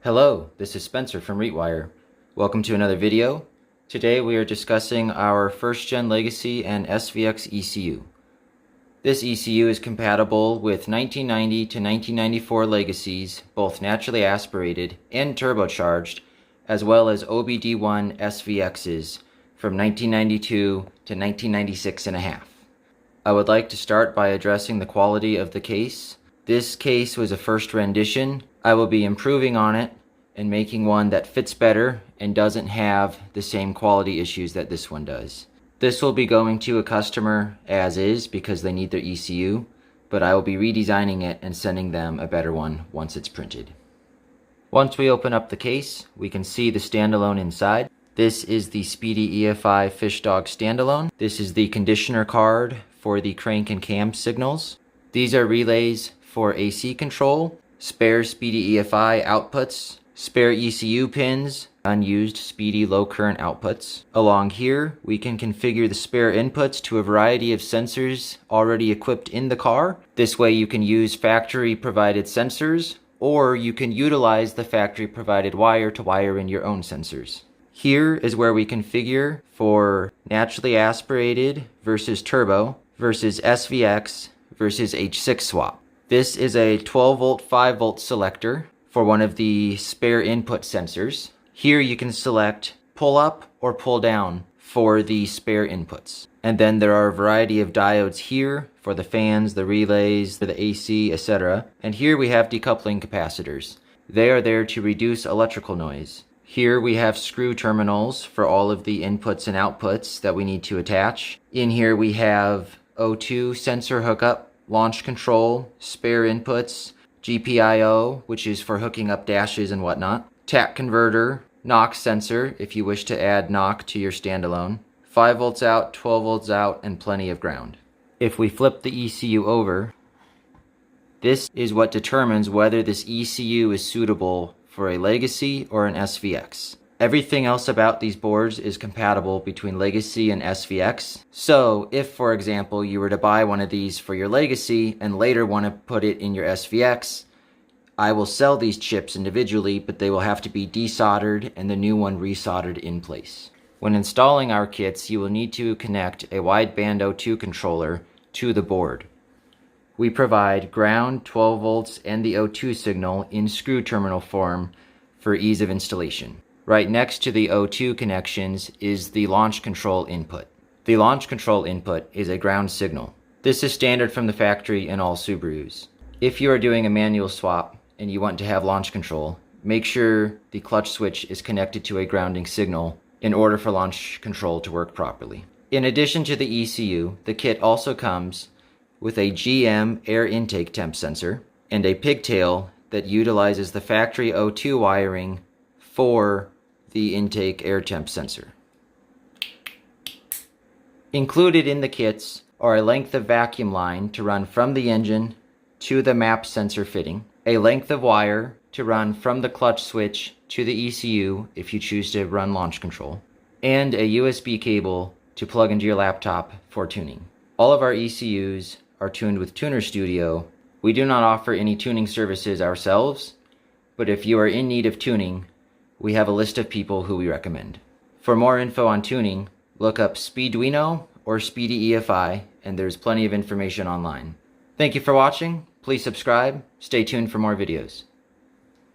Hello, this is Spencer from ReetWire. Welcome to another video. Today we are discussing our 1st Gen Legacy and SVX ECU. This ECU is compatible with 1990 to 1994 Legacies, both naturally aspirated and turbocharged, as well as OBD1 SVXs from 1992 to 1996 and a half. I would like to start by addressing the quality of the case. This case was a first rendition. I will be improving on it and making one that fits better and doesn't have the same quality issues that this one does. This will be going to a customer as is because they need their ECU, but I will be redesigning it and sending them a better one once it's printed. Once we open up the case, we can see the standalone inside. This is the SpeedyEFI Fishdog Standalone. This is the conditioner card for the crank and cam signals. These are relays for AC control, spare SpeedyEFI outputs, spare ECU pins, unused Speedy low current outputs. Along here, we can configure the spare inputs to a variety of sensors already equipped in the car. This way you can use factory provided sensors, or you can utilize the factory provided wire to wire in your own sensors. Here is where we configure for naturally aspirated versus turbo versus SVX versus H6 swap. This is a 12 volt 5 volt selector for one of the spare input sensors. Here you can select pull up or pull down for the spare inputs. And then there are a variety of diodes here for the fans, the relays, for the AC, etc. And here we have decoupling capacitors. They are there to reduce electrical noise. Here we have screw terminals for all of the inputs and outputs that we need to attach. In here we have O2 sensor hookup, launch control, spare inputs, GPIO, which is for hooking up dashes and whatnot, TAC converter, knock sensor if you wish to add knock to your standalone, 5 volts out, 12 volts out, and plenty of ground. If we flip the ECU over, this is what determines whether this ECU is suitable for a Legacy or an SVX. Everything else about these boards is compatible between Legacy and SVX. So if, for example, you were to buy one of these for your Legacy and later want to put it in your SVX, I will sell these chips individually, but they will have to be desoldered and the new one resoldered in place. When installing our kits, you will need to connect a wideband O2 controller to the board. We provide ground, 12 volts, and the O2 signal in screw terminal form for ease of installation. Right next to the O2 connections is the launch control input. The launch control input is a ground signal. This is standard from the factory in all Subarus. If you are doing a manual swap and you want to have launch control, make sure the clutch switch is connected to a grounding signal in order for launch control to work properly. In addition to the ECU, the kit also comes with a GM air intake temp sensor and a pigtail that utilizes the factory O2 wiring for the intake air temp sensor. Included in the kits are a length of vacuum line to run from the engine to the map sensor fitting, a length of wire to run from the clutch switch to the ECU if you choose to run launch control, and a USB cable to plug into your laptop for tuning. All of our ECUs are tuned with Tuner Studio. We do not offer any tuning services ourselves, but if you are in need of tuning, we have a list of people who we recommend. For more info on tuning, look up Speeduino or SpeedyEFI, and there's plenty of information online. Thank you for watching. Please subscribe. Stay tuned for more videos.